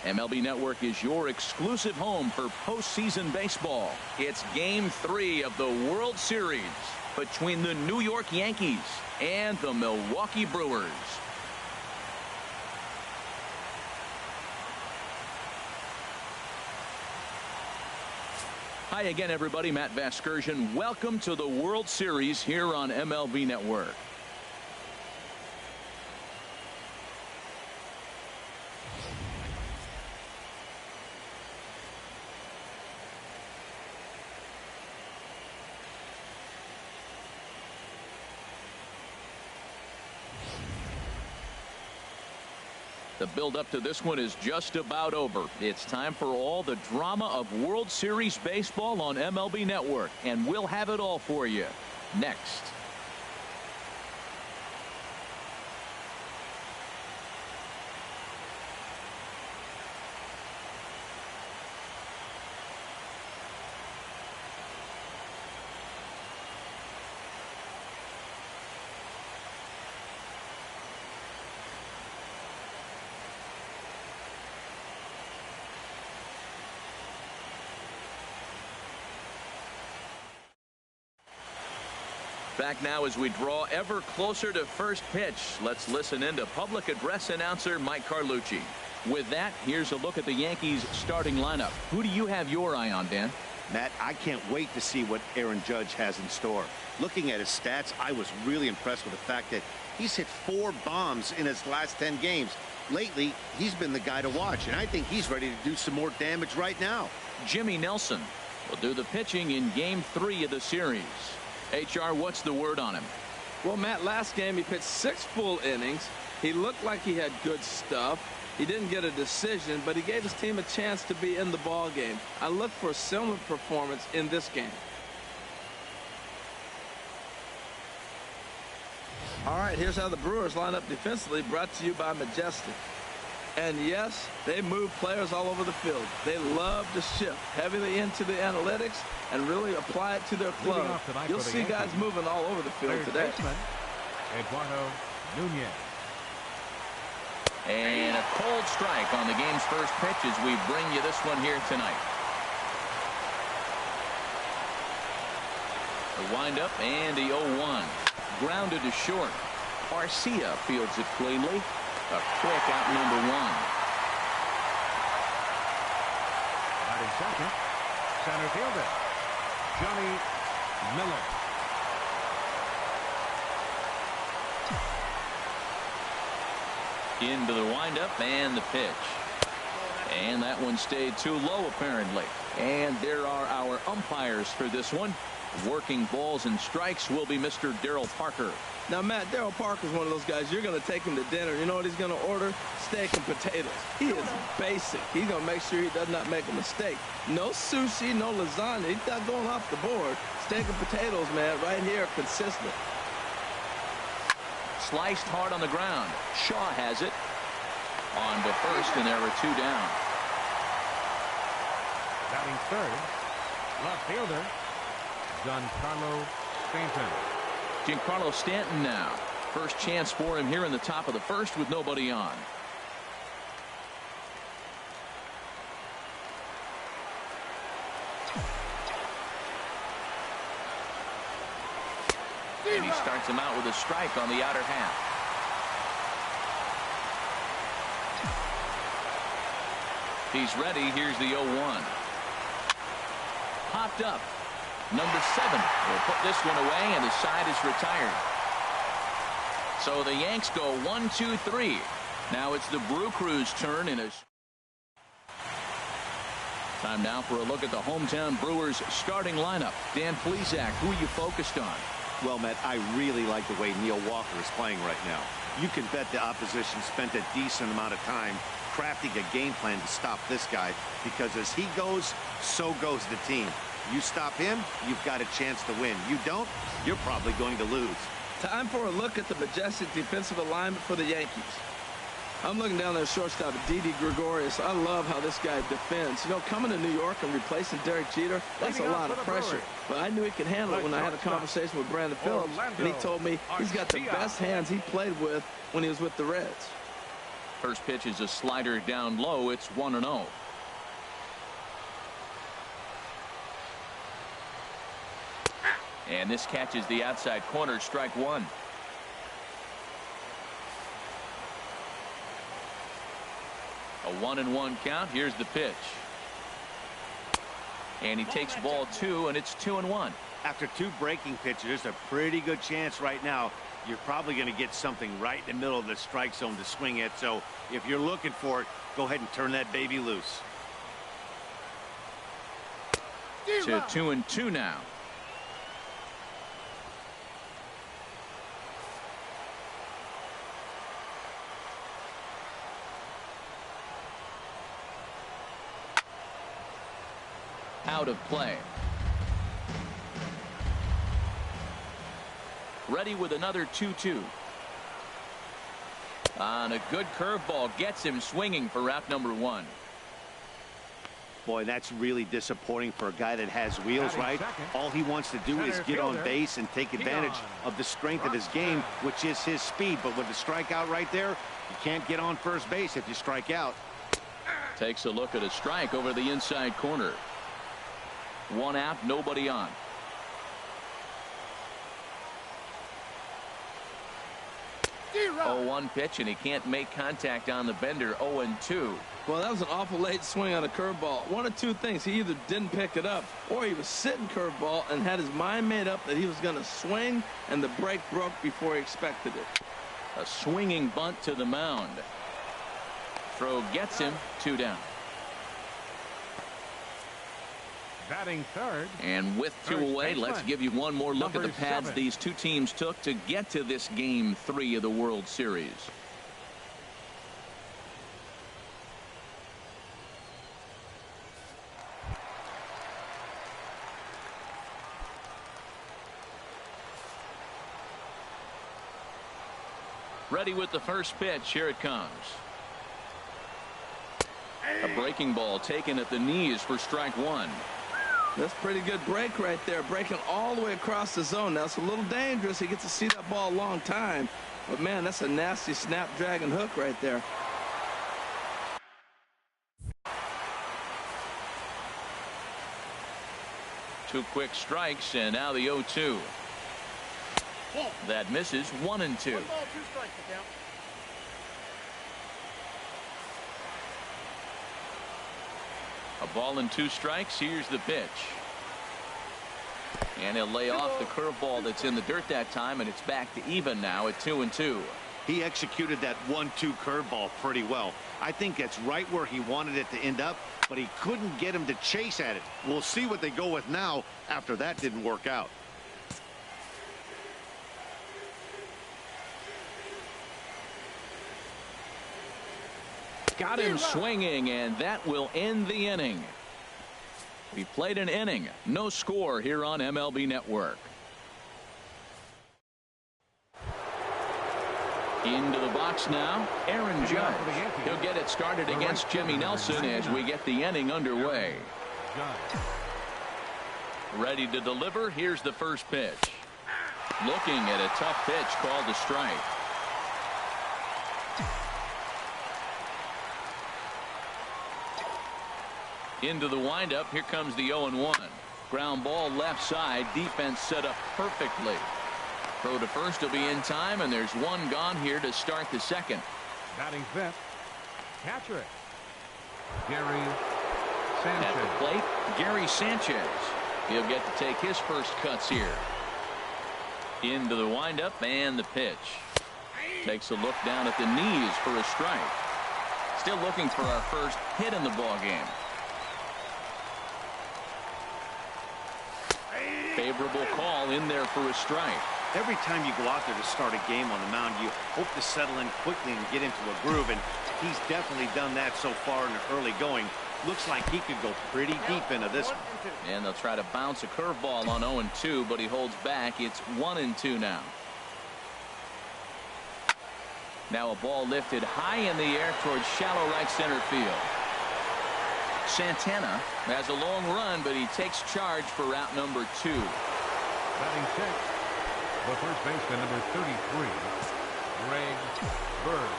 MLB Network is your exclusive home for postseason baseball. It's Game 3 of the World Series between the New York Yankees and the Milwaukee Brewers. Hi again, everybody. Matt Vasgersian. Welcome to the World Series here on MLB Network. The build-up to this one is just about over. It's time for all the drama of World Series baseball on MLB Network, and we'll have it all for you next. Back now as we draw ever closer to first pitch. Let's listen in to public address announcer Mike Carlucci. With that, here's a look at the Yankees starting lineup. Who do you have your eye on, Dan? Matt, I can't wait to see what Aaron Judge has in store. Looking at his stats, I was really impressed with the fact that he's hit 4 bombs in his last 10 games. Lately, he's been the guy to watch, and I think he's ready to do some more damage right now. Jimmy Nelson will do the pitching in Game 3 of the series. HR, what's the word on him? Well, Matt, last game he pitched 6 full innings. He looked like he had good stuff. He didn't get a decision, but he gave his team a chance to be in the ball game. I look for a similar performance in this game. All right, here's how the Brewers line up defensively, brought to you by Majestic. And yes, they move players all over the field. They love to shift heavily into the analytics and really apply it to their club. You'll see guys moving all over the field today. Eduardo Nunez. And a cold strike on the game's first pitch as we bring you this one here tonight. The windup and the 0-1. Grounded to short. Garcia fields it cleanly. A quick out number 1. Batting second, center fielder Johnny Miller. Into the windup and the pitch. And that one stayed too low apparently. And there are our umpires for this one. Working balls and strikes will be Mr. Daryl Parker. Now, Matt, Daryl Parker's one of those guys, you're going to take him to dinner. You know what he's going to order? Steak and potatoes. He is basic. He's going to make sure he does not make a mistake. No sushi, no lasagna. He's not going off the board. Steak and potatoes, man, right here, consistent. Sliced hard on the ground. Shaw has it. On to first, and there are 2 down. Batting third, left fielder Giancarlo Stanton. Giancarlo Stanton now. First chance for him here in the top of the first with nobody on. And he starts him out with a strike on the outer half. He's ready. Here's the 0-1. Popped up. Number 7 will put this one away, and the side is retired. So the Yanks go 1, 2, 3. Now it's the Brew Crew's turn in a time now for a look at the hometown Brewers starting lineup. Dan Plesac, who are you focused on? Well, Matt, I really like the way Neil Walker is playing right now. You can bet the opposition spent a decent amount of time crafting a game plan to stop this guy, because as he goes, so goes the team. You stop him, you've got a chance to win. You don't, you're probably going to lose. Time for a look at the Majestic defensive alignment for the Yankees. I'm looking down there at shortstop, Didi Gregorius. I love how this guy defends. You know, coming to New York and replacing Derek Jeter, that's a lot of pressure. But I knew he could handle it when I had a conversation with Brandon Phillips, and he told me he's got the best hands he played with when he was with the Reds. First pitch is a slider down low. It's 1-0. And this catches the outside corner, strike one. A 1-1 count. Here's the pitch. And he takes ball two, and it's 2-1. After two breaking pitches, there's a pretty good chance right now you're probably going to get something right in the middle of the strike zone to swing at. So if you're looking for it, go ahead and turn that baby loose. To 2-2 now. Out of play. Ready with another 2-2. On a good curveball, gets him swinging for out number one. Boy, that's really disappointing for a guy that has wheels, right? All he wants to do is get on base and take advantage of the strength of his game, which is his speed. But with the strikeout right there, you can't get on first base if you strike out. Takes a look at a strike over the inside corner. One out, nobody on. Oh, 1 pitch, and he can't make contact on the bender. 0-2. Well, that was an awful late swing on a curveball. One of two things. He either didn't pick it up, or he was sitting curveball and had his mind made up that he was going to swing, and the break broke before he expected it. A swinging bunt to the mound. Throw gets him. 2 down. Batting third. And with 2 away, let's give you one more look at the pads these two teams took to get to this Game 3 of the World Series. Ready with the first pitch. Here it comes. A breaking ball taken at the knees for strike one. That's a pretty good break right there, breaking all the way across the zone. Now, it's a little dangerous. He gets to see that ball a long time. But, man, that's a nasty snapdragon hook right there. Two quick strikes, and now the 0-2. That misses. 1-2. A ball and 2 strikes. Here's the pitch. And he'll lay off the curveball that's in the dirt that time, and it's back to even now at 2-2. He executed that 1-2 curveball pretty well. I think that's right where he wanted it to end up, but he couldn't get him to chase at it. We'll see what they go with now after that didn't work out. Got him swinging, and that will end the inning. We played an inning. No score here on MLB Network. Into the box now, Aaron Judge. He'll get it started against Jimmy Nelson as we get the inning underway. Ready to deliver. Here's the first pitch. Looking at a tough pitch called a strike. Into the windup. Here comes the 0-1. Ground ball left side. Defense set up perfectly. Throw to first will be in time, and there's one gone here to start the second. Batting fifth, catcher, Gary Sanchez. At the plate, Gary Sanchez. He'll get to take his first cuts here. Into the windup and the pitch. Takes a look down at the knees for a strike. Still looking for our first hit in the ball game. Favorable call in there for a strike. Every time you go out there to start a game on the mound, you hope to settle in quickly and get into a groove, and he's definitely done that so far in the early going. Looks like he could go pretty deep into this one. And they'll try to bounce a curveball on 0-2, but he holds back. It's 1-2 now. Now a ball lifted high in the air towards shallow right center field. Santana has a long run, but he takes charge for route number 2. Batting sixth, the first baseman, number 33, Greg Bird.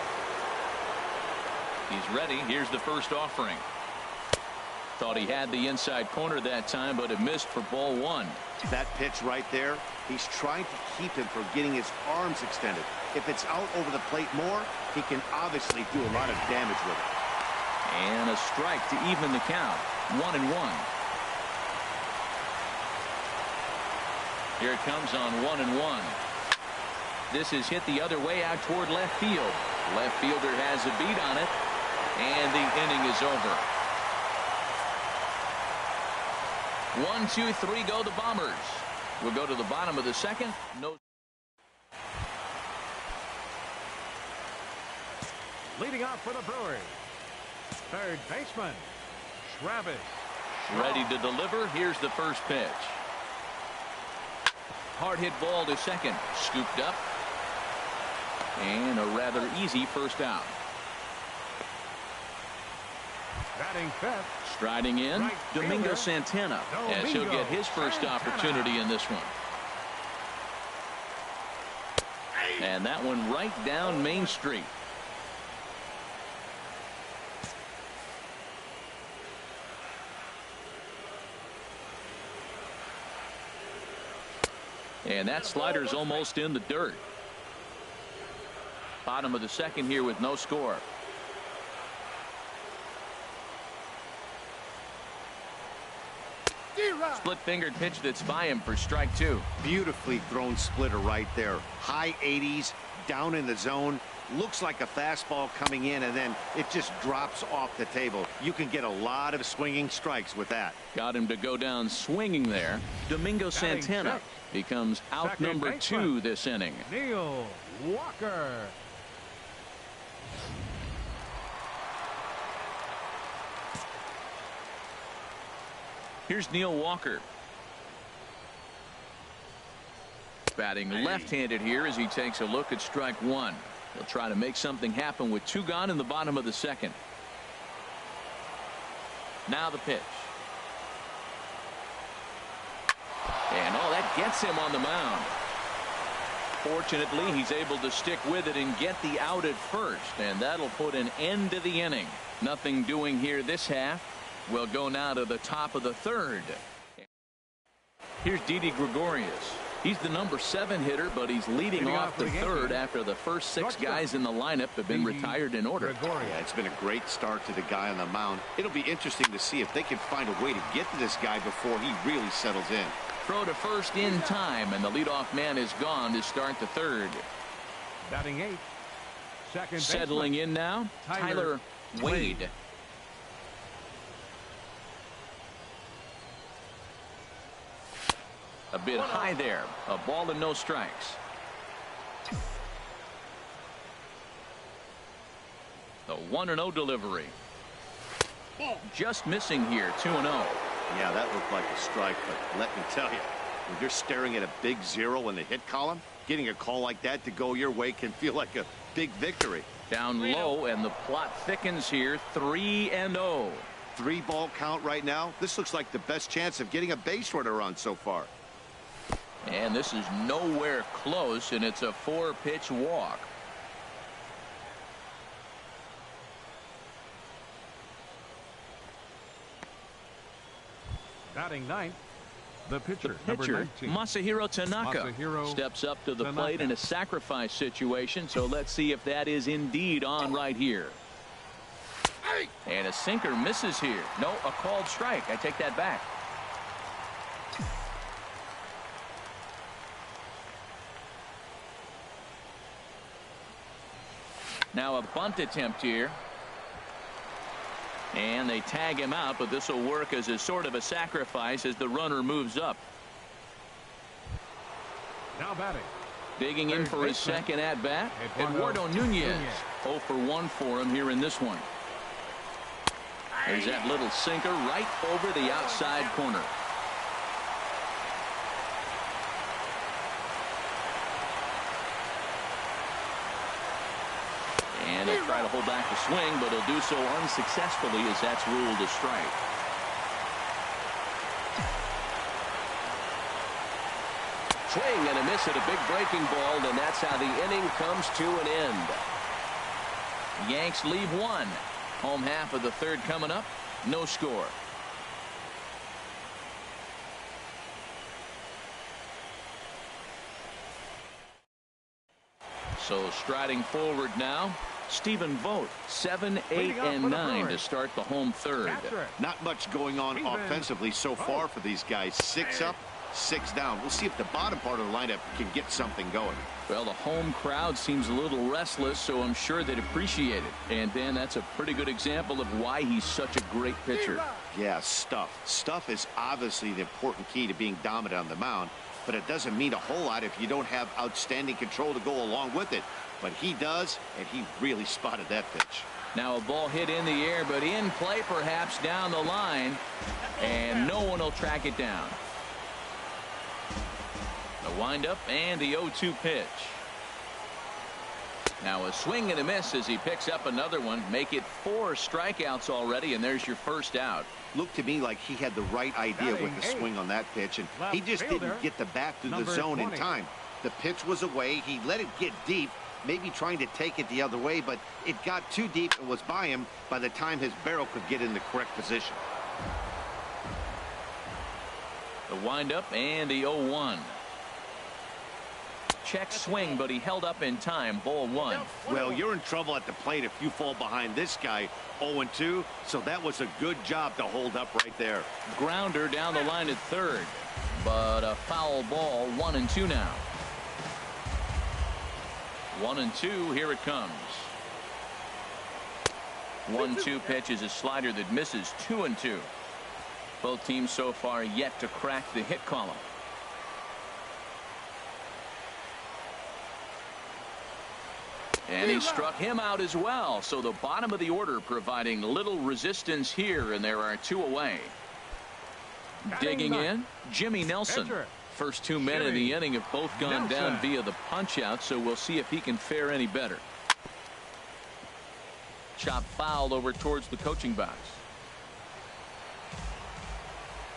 He's ready. Here's the first offering. Thought he had the inside corner that time, but it missed for ball one. That pitch right there, he's trying to keep him from getting his arms extended. If it's out over the plate more, he can obviously do a lot of damage with it. And a strike to even the count. 1-1. Here it comes on 1-1. This is hit the other way out toward left field. Left fielder has a beat on it, and the inning is over. 1, 2, 3 go the Bombers. We'll go to the bottom of the second. No. Leading off for the Brewers, third baseman, Travis. Ready to deliver. Here's the first pitch. Hard hit ball to second. Scooped up. And a rather easy first out. Batting fifth. Striding in, Right Domingo fielder, Santana, as he'll get his first opportunity in this one. And that one right down Main Street. And that slider's almost in the dirt. Bottom of the second here with no score. Split-fingered pitch that's by him for strike two. Beautifully thrown splitter right there. High 80s, down in the zone. Looks like a fastball coming in, and then it just drops off the table. You can get a lot of swinging strikes with that. Got him to go down swinging there. Domingo Santana becomes out Second number baseman. 2 this inning. Neil Walker. Here's Neil Walker. Batting left-handed here as he takes a look at strike one. He'll try to make something happen with 2 gone in the bottom of the second. Now the pitch. And that gets him on the mound. Fortunately, he's able to stick with it and get the out at first, and that'll put an end to the inning. Nothing doing here this half. We'll go now to the top of the third. Here's Didi Gregorius. He's the number 7 hitter, but he's leading off the third after the first 6 guys in the lineup have been retired in order. Yeah, it's been a great start to the guy on the mound. It'll be interesting to see if they can find a way to get to this guy before he really settles in. Throw to first in time, and the leadoff man is gone to start the third. Batting 8th. Second Settling baseman, in now, Tyler Wade. A bit high there. A ball and no strikes. The 1-0 delivery. Just missing here. 2-0. Yeah, that looked like a strike, but let me tell you, when you're staring at a big 0 in the hit column, getting a call like that to go your way can feel like a big victory. Down low, and the plot thickens here. 3-0. 3-ball count right now. This looks like the best chance of getting a base runner on so far. And this is nowhere close, and it's a 4-pitch walk. batting 9th. The pitcher, Pitcher, number 19. Masahiro Tanaka, Masahiro steps up to the Tanaka. plate in a sacrifice situation, so let's see if that is indeed on right here. And a sinker misses here. No, a called strike. I take that back. Now a bunt attempt here. And they tag him out, but this will work as a sort of a sacrifice as the runner moves up. Now batting. Digging in for his second at bat, Eduardo Nunez. 0 for 1 for him here in this one. There's that little sinker right over the outside corner. And he'll try to hold back the swing, but he'll do so unsuccessfully as that's ruled a strike. Swing and a miss at a big breaking ball, and that's how the inning comes to an end. Yanks leave one. Home half of the third coming up. No score. So striding forward now, Stephen Vogt, 7, 8, and 9 to start the home third. Not much going on offensively so far for these guys. 6 up, 6 down. We'll see if the bottom part of the lineup can get something going. Well, the home crowd seems a little restless, so I'm sure they'd appreciate it. And Dan, that's a pretty good example of why he's such a great pitcher. Yeah, stuff. Stuff is obviously the important key to being dominant on the mound, but it doesn't mean a whole lot if you don't have outstanding control to go along with it. But he does, and he really spotted that pitch. Now a ball hit in the air, but in play perhaps down the line, and no one will track it down. The windup and the 0-2 pitch. Now a swing and a miss as he picks up another one. Make it 4 strikeouts already, and there's your first out. Looked to me like he had the right idea with the swing on that pitch, and he just didn't get the bat through the zone in time. The pitch was away. He let it get deep, maybe trying to take it the other way, but it got too deep and was by him by the time his barrel could get in the correct position. The windup and the 0-1. Check swing, but he held up in time. Ball 1. Well, you're in trouble at the plate if you fall behind this guy. 0-2, so that was a good job to hold up right there. Grounder down the line at third, but a foul ball. 1-2 now. 1-2. Here it comes. 1-2 pitch is a slider that misses. 2-2. Both teams so far yet to crack the hit column. And he struck him out as well. So the bottom of the order providing little resistance here, and there are 2 away. Digging in, Jimmy Nelson. First 2 men of the inning have both gone down via the punch out, so we'll see if he can fare any better. Chop foul over towards the coaching box.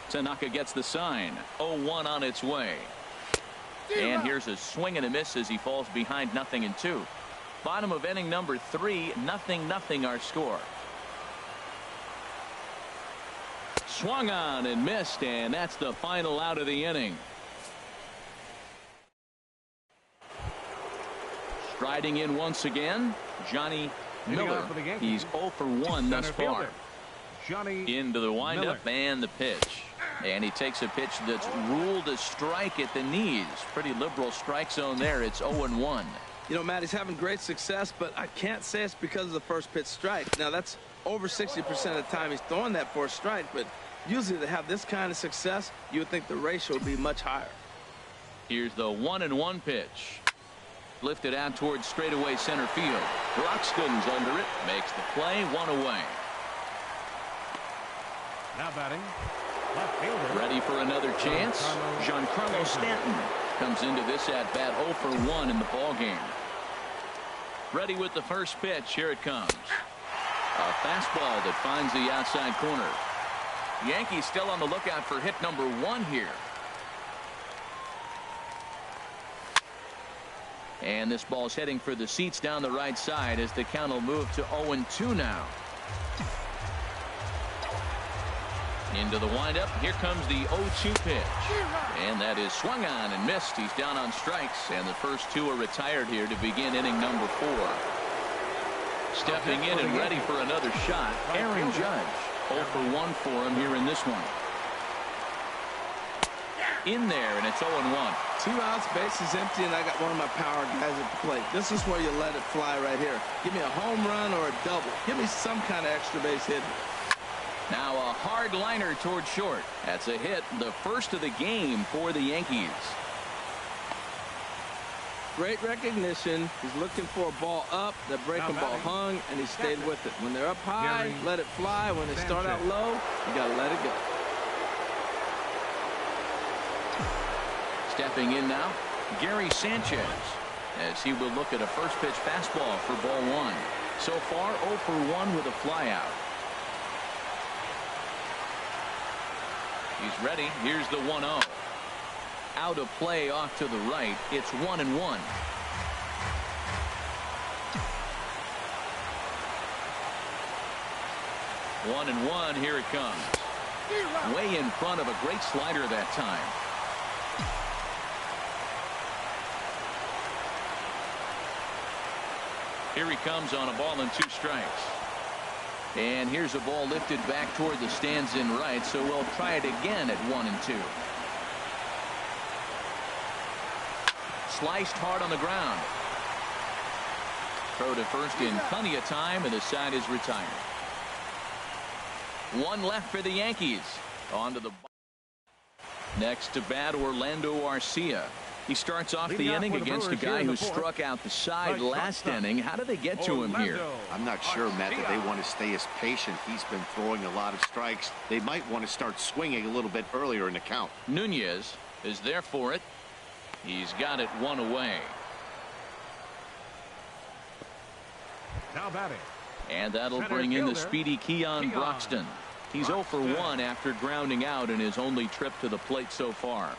Tanaka gets the sign. 0-1 on its way. And here's a swing and a miss as he falls behind 0-2. Bottom of inning number 3, 0-0 our score. Swung on and missed, and that's the final out of the inning. Striding in once again, Johnny Miller. He's 0 for 1 thus far. Into the windup and the pitch. And he takes a pitch that's ruled a strike at the knees. Pretty liberal strike zone there. It's 0-1. You know, Matt, he's having great success, but I can't say it's because of the first pitch strike. Now, that's over 60% of the time he's throwing that for a strike, but usually to have this kind of success, you would think the ratio would be much higher. Here's the 1-1 pitch. Lifted out towards straightaway center field. Broxton's under it. Makes the play. 1 away. Now batting. Left fielder. Ready for another chance. Giancarlo Stanton comes into this at bat 0 for 1 in the ball game. Ready with the first pitch. Here it comes. A fastball that finds the outside corner. Yankees still on the lookout for hit number 1 here. And this ball's heading for the seats down the right side as the count will move to 0-2 now. Into the windup. Here comes the 0-2 pitch. And that is swung on and missed. He's down on strikes, and the first 2 are retired here to begin inning number 4. Stepping in and ready for another shot, Aaron Judge. 0 for 1 for him here in this one. In there, and it's 0-1. 2 outs, bases empty, and I got one of my power guys at the plate. This is where you let it fly right here. Give me a home run or a double. Give me some kind of extra base hit. Now a hard liner toward short. That's a hit, the first of the game for the Yankees. Great recognition. He's looking for a ball up. The breaking ball hung, and he stayed with it. When they're up high, let it fly. When they start out low, you got to let it go. Stepping in now, Gary Sanchez, as he will look at a first pitch fastball for ball 1. So far 0 for 1 with a flyout. He's ready. Here's the 1-0. Out of play off to the right. It's 1-1. 1-1. Here it comes. Way in front of a great slider that time. Here he comes on a ball and 2 strikes. And here's a ball lifted back toward the stands in right, so we'll try it again at 1-2. Sliced hard on the ground. Throw to first in plenty of time, and the side is retired. 1 left for the Yankees. On to the next to bat, Orlando Arcia. He starts off the inning against a guy who struck out the side last inning. How do they get to him here? I'm not sure, Matt, that they want to stay as patient. He's been throwing a lot of strikes. They might want to start swinging a little bit earlier in the count. Nunez is there for it. He's got it 1 away. Now batting. And that'll bring in the speedy Keon Broxton. He's 0 for 1 after grounding out in his only trip to the plate so far.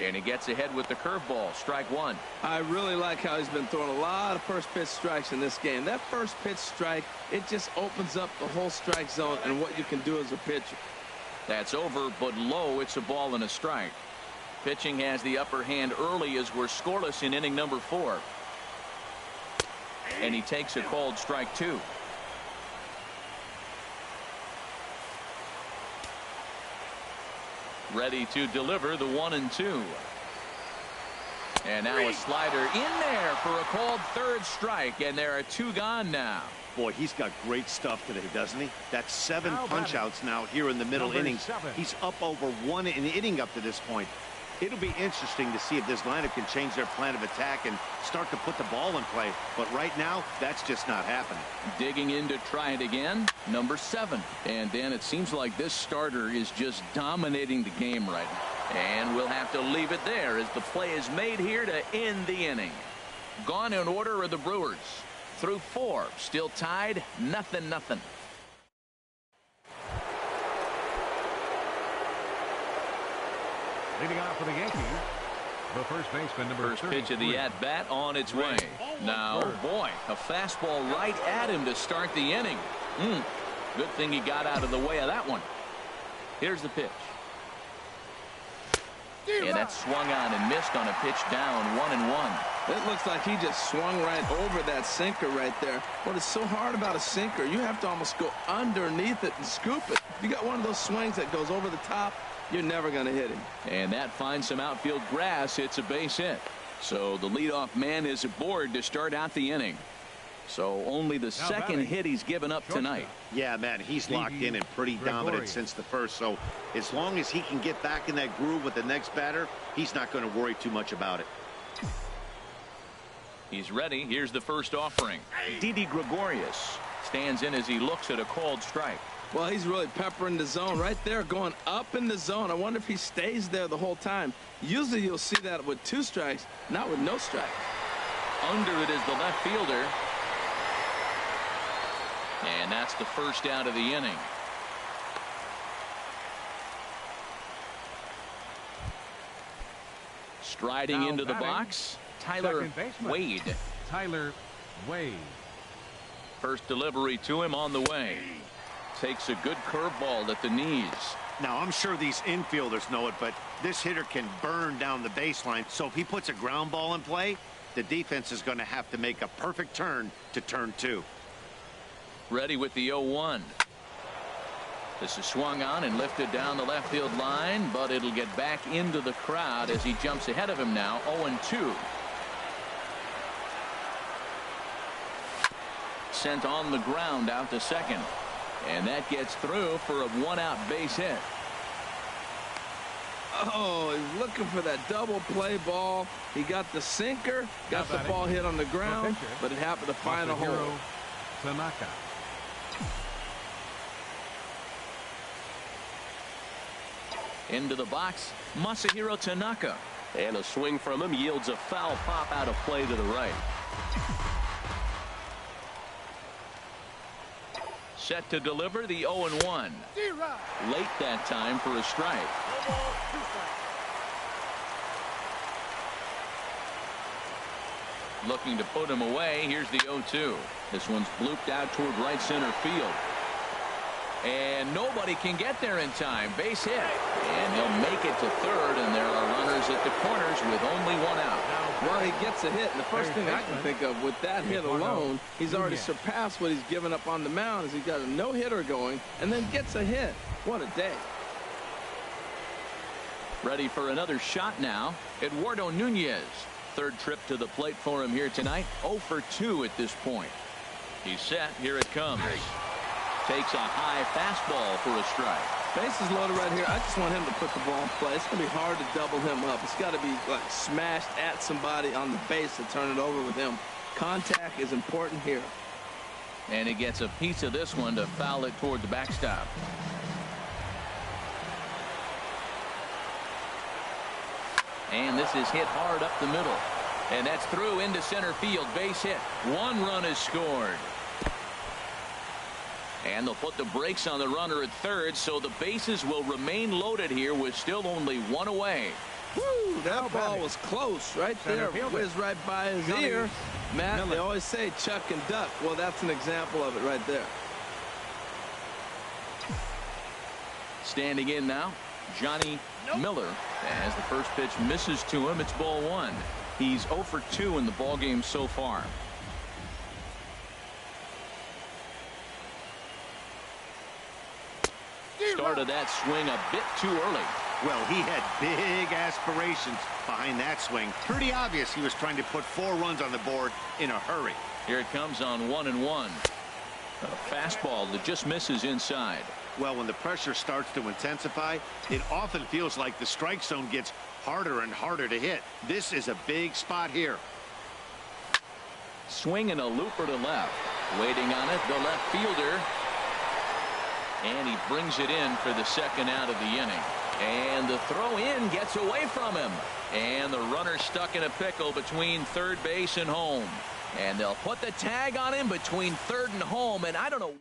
And he gets ahead with the curveball. Strike 1. I really like how he's been throwing a lot of first pitch strikes in this game. That first pitch strike, it just opens up the whole strike zone and what you can do as a pitcher. That's over, but low. It's a ball and a strike. Pitching has the upper hand early as we're scoreless in inning number 4. And he takes a called strike 2. Ready to deliver the 1-2. And now a slider in there for a called 3rd strike, and there are 2 gone now. Boy, he's got great stuff today, doesn't he? That's 7 punch-outs now here in the middle innings. He's up over 1 an inning up to this point. It'll be interesting to see if this lineup can change their plan of attack and start to put the ball in play. But right now, that's just not happening. Digging in to try it again, number 7. And Dan, it seems like this starter is just dominating the game right now. And we'll have to leave it there as the play is made here to end the inning. Gone in order are the Brewers. Through 4, still tied, 0-0. Leading off for the Yankees, the first baseman, number 33. First pitch of the at-bat on its way. Now, boy, a fastball right at him to start the inning. Good thing he got out of the way of that one. Here's the pitch. And that's swung on and missed on a pitch down, 1-1. It looks like he just swung right over that sinker right there. What is so hard about a sinker, you have to almost go underneath it and scoop it. If you got one of those swings that goes over the top, you're never going to hit him. And that finds some outfield grass. It's a base hit. So the leadoff man is aboard to start out the inning. So only the second hit he's given up tonight. Yeah, man, he's locked in and pretty dominant since the first. So as long as he can get back in that groove with the next batter, he's not going to worry too much about it. He's ready. Here's the first offering. Didi Gregorius stands in as he looks at a called strike. Well, he's really peppering the zone right there, going up in the zone. I wonder if he stays there the whole time. Usually you'll see that with 2 strikes, not with no strikes. Under it is the left fielder. And that's the first out of the inning. Striding now into the batting, box, Tyler Wade. Tyler Wade. First delivery to him on the way. Takes a good curveball at the knees. Now, I'm sure these infielders know it, but this hitter can burn down the baseline. So if he puts a ground ball in play, the defense is going to have to make a perfect turn to turn 2. Ready with the 0-1. This is swung on and lifted down the left field line, but it'll get back into the crowd as he jumps ahead of him now. 0-2. Sent on the ground out to second. And that gets through for a 1-out base hit. Oh, he's looking for that double play ball. He got the sinker, got the ball hit on the ground, but it happened to find a hole. Tanaka. Into the box, Masahiro Tanaka. And a swing from him yields a foul pop out of play to the right. Set to deliver the 0-1. Late that time for a strike. Looking to put him away. Here's the 0-2. This one's blooped out toward right center field. And nobody can get there in time. Base hit. And he'll make it to third, and there are runners at the corners with only one out. Well, he gets a hit, and the first thing I can think of with that hit alone, he's already surpassed what he's given up on the mound as he got a no-hitter going and then gets a hit. What a day. Ready for another shot now. Eduardo Nunez. Third trip to the plate for him here tonight. 0 for 2 at this point. He's set. Here it comes. Takes a high fastball for a strike. Bases loaded right here. I just want him to put the ball in play. It's going to be hard to double him up. It's got to be like smashed at somebody on the base to turn it over with him. Contact is important here. And he gets a piece of this one to foul it toward the backstop. And this is hit hard up the middle. And that's through into center field. Base hit. One run is scored. And they'll put the brakes on the runner at third, so the bases will remain loaded here with still only one away. Woo, that ball was close right there. Whizzed right by his ear. Matt, they always say chuck and duck. Well, that's an example of it right there. Standing in now, Johnny Miller. As the first pitch misses to him, it's ball one. He's 0 for 2 in the ballgame so far. Started that swing a bit too early. Well, he had big aspirations behind that swing. Pretty obvious he was trying to put 4 runs on the board in a hurry. Here it comes on 1-1. A fastball that just misses inside. Well, when the pressure starts to intensify, it often feels like the strike zone gets harder and harder to hit. This is a big spot here. Swinging a looper to left. Waiting on it, the left fielder. And he brings it in for the second out of the inning. And the throw in gets away from him. And the runner stuck in a pickle between third base and home. And they'll put the tag on him between third and home. And I don't know.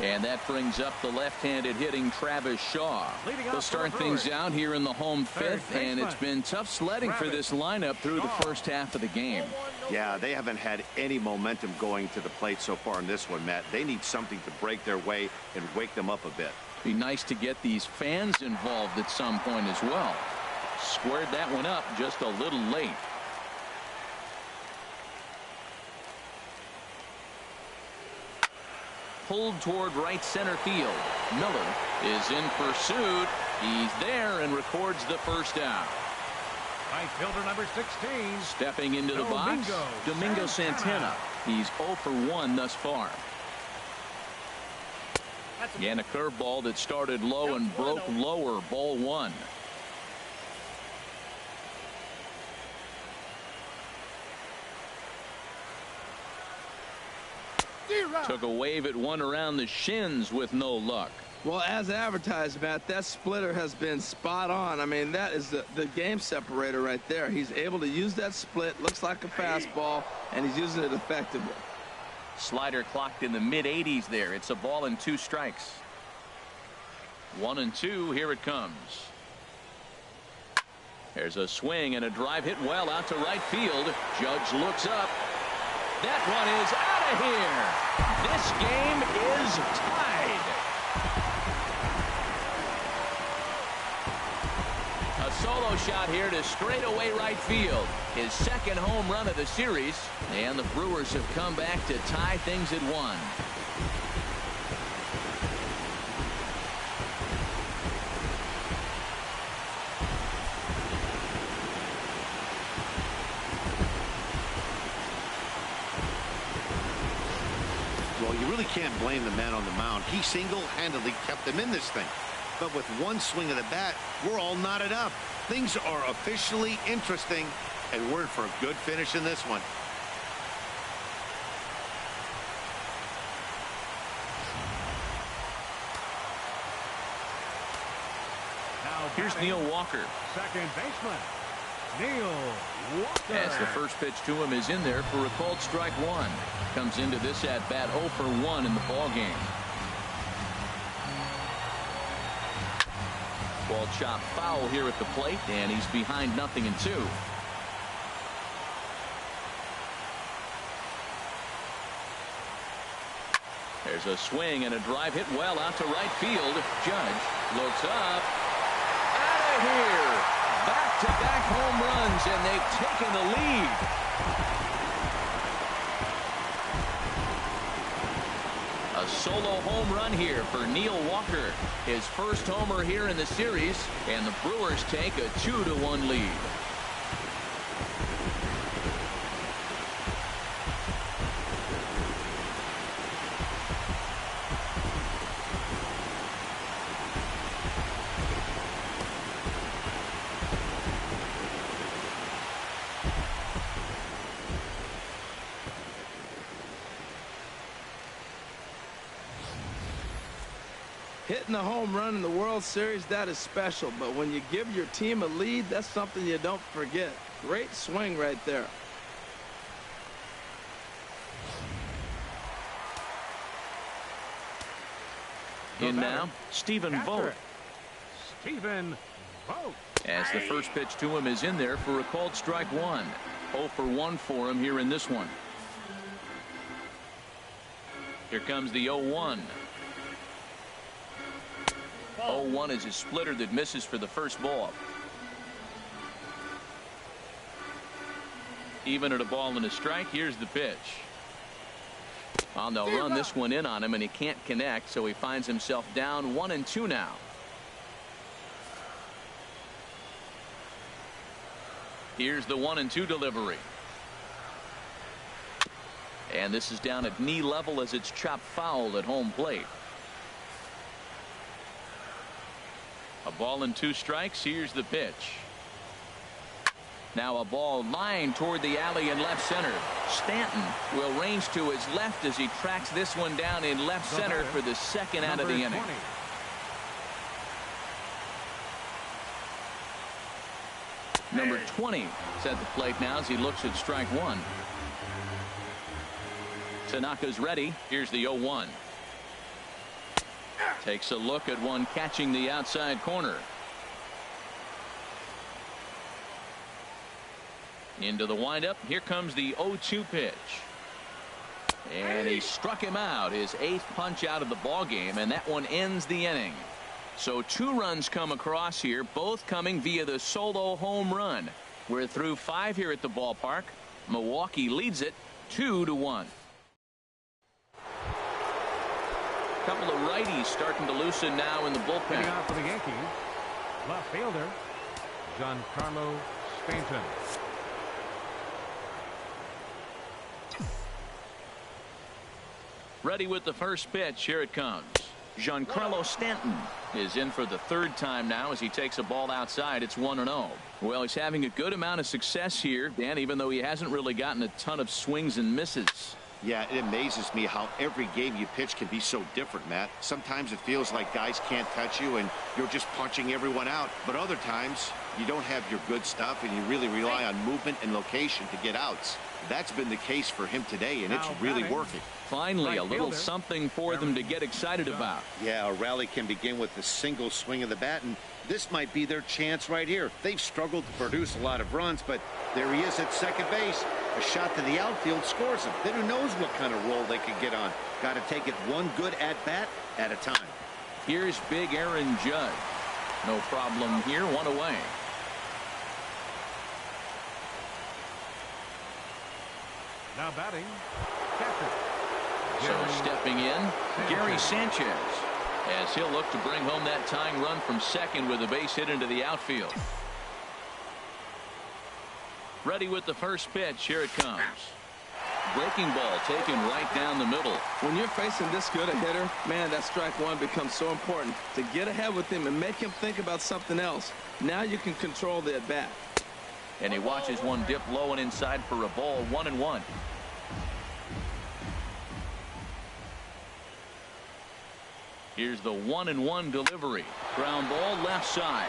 And that brings up the left-handed hitting Travis Shaw. They'll start things out here in the home fifth, and it's been tough sledding for this lineup through the first half of the game. Yeah, they haven't had any momentum going to the plate so far in this one, Matt. They need something to break their way and wake them up a bit. Be nice to get these fans involved at some point as well. Squared that one up just a little late. Pulled toward right center field. Miller is in pursuit. He's there and records the first out. Right fielder number 16. Stepping into the box, Domingo Santana. He's 0 for 1 thus far. And a curveball that started low and broke lower. Ball one. Took a wave at one around the shins with no luck. Well, as advertised, Matt, that splitter has been spot on. I mean, that is the game separator right there. He's able to use that split. Looks like a fastball, and he's using it effectively. Slider clocked in the mid-80s there. It's a ball and 2 strikes. 1-2. Here it comes. There's a swing and a drive hit well out to right field. Judge looks up. That one is out of here. This game is tied. A solo shot here to straightaway right field. His second home run of the series. And the Brewers have come back to tie things at 1. Can't blame the man on the mound. He single-handedly kept them in this thing. But with one swing of the bat, we're all knotted up. Things are officially interesting, and we're in for a good finish in this one. Now here's Neil Walker. Second baseman, Neil Walker. As the first pitch to him is in there for a called strike one. Comes into this at bat 0 for 1 in the ball game. Ball chopped foul here at the plate, and he's behind 0-2. There's a swing and a drive hit well out to right field. Judge looks up. Out of here. Back-to-back home runs, and they've taken the lead. A solo home run here for Neil Walker. His first homer here in the series, and the Brewers take a 2-1 lead. Hitting a home run in the World Series, that is special. But when you give your team a lead, that's something you don't forget. Great swing right there. In now, Stephen Vogt. Stephen Vogt. As the first pitch to him is in there for a called strike one. 0 for 1 for him here in this one. Here comes the 0-1. 0-1 is a splitter that misses for the first ball. Even at a ball and a strike, here's the pitch. Well, they'll run this one in on him, and he can't connect, so he finds himself down 1-2 now. Here's the 1-2 delivery. And this is down at knee level as it's chopped foul at home plate. A ball and 2 strikes. Here's the pitch. Now a ball lined toward the alley in left center. Stanton will range to his left as he tracks this one down in left center for the second out of the inning. Number 20 is at the plate now as he looks at strike one. Tanaka's ready. Here's the 0-1. Takes a look at one catching the outside corner. Into the windup. Here comes the 0-2 pitch. And he struck him out. His 8th punch out of the ball game, and that one ends the inning. So 2 runs come across here, both coming via the solo home run. We're through 5 here at the ballpark. Milwaukee leads it 2-1. Couple of righties starting to loosen now in the bullpen. Hitting out for the Yankees, left fielder Giancarlo Stanton. Ready with the first pitch. Here it comes. Giancarlo Stanton is in for the 3rd time now as he takes a ball outside. It's 1-0. Well, he's having a good amount of success here, Dan, even though he hasn't really gotten a ton of swings and misses. Yeah, it amazes me how every game you pitch can be so different, Matt. Sometimes it feels like guys can't touch you and you're just punching everyone out. But other times you don't have your good stuff and you really rely on movement and location to get outs. That's been the case for him today, and it's really working. Finally, a little something for them to get excited about. Yeah, a rally can begin with a single swing of the bat, and this might be their chance right here. They've struggled to produce a lot of runs, but there he is at second base. A shot to the outfield scores him. Then who knows what kind of roll they could get on. Got to take it one good at-bat at a time. Here's big Aaron Judge. No problem here, 1 away. Now batting, catcher. So stepping in, Gary Sanchez, as he'll look to bring home that tying run from second with a base hit into the outfield. Ready with the first pitch. Here it comes. Breaking ball taken right down the middle. When you're facing this good a hitter, man, that strike one becomes so important. To get ahead with him and make him think about something else. Now you can control the at bat. And he watches one dip low and inside for a ball. 1-1. Here's the 1-1 delivery. Ground ball left side.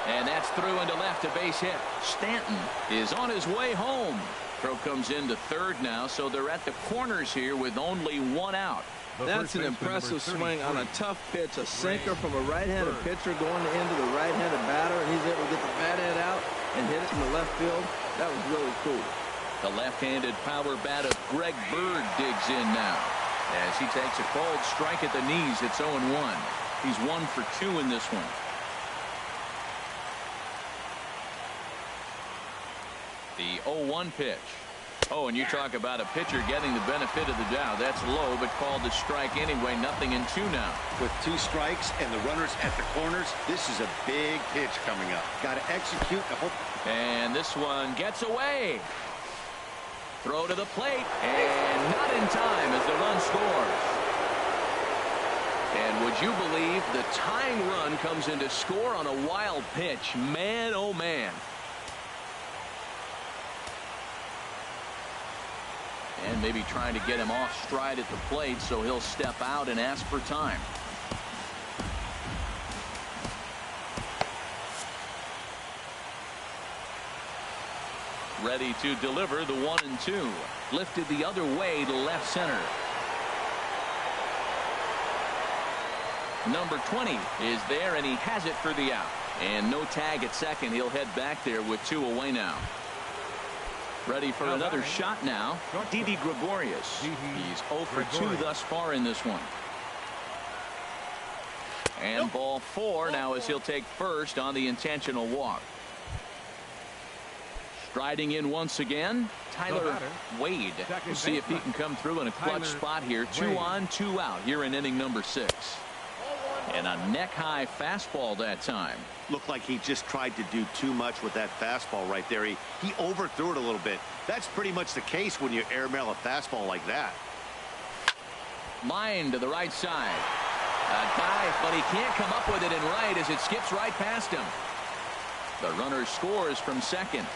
And that's through into left, a base hit. Stanton is on his way home. Throw comes into third now, so they're at the corners here with only 1 out. That's an impressive swing on a tough pitch. A sinker from a right-handed pitcher going into the right-handed batter, and he's able to get the bat head out and hit it in the left field. That was really cool. The left-handed power bat of Greg Bird digs in now. As he takes a cold strike at the knees, it's 0-1. He's 1 for 2 in this one. The 0-1 pitch. Oh, and you talk about a pitcher getting the benefit of the doubt. That's low, but called a strike anyway. 0-2 now. With 2 strikes and the runners at the corners, this is a big pitch coming up. Got to execute. And this one gets away. Throw to the plate, and not in time as the run scores. And would you believe the tying run comes in to score on a wild pitch? Man, oh man. And maybe trying to get him off stride at the plate, so he'll step out and ask for time. Ready to deliver the 1-2. Lifted the other way to left center. Number 20 is there, and he has it for the out. And no tag at second. He'll head back there with 2 away now. Ready for another shot now. Didi Gregorius. He's 0 for 2 thus far in this one. And ball 4 now as he'll take first on the intentional walk. Striding in once again, Tyler Wade. We'll see if he can come through in a clutch spot here. 2 on, 2 out here in inning number 6. And a neck-high fastball that time. Looked like he just tried to do too much with that fastball right there. He overthrew it a little bit. That's pretty much the case when you airmail a fastball like that. Line to the right side. A dive, but he can't come up with it in right as it skips right past him. The runner scores from second.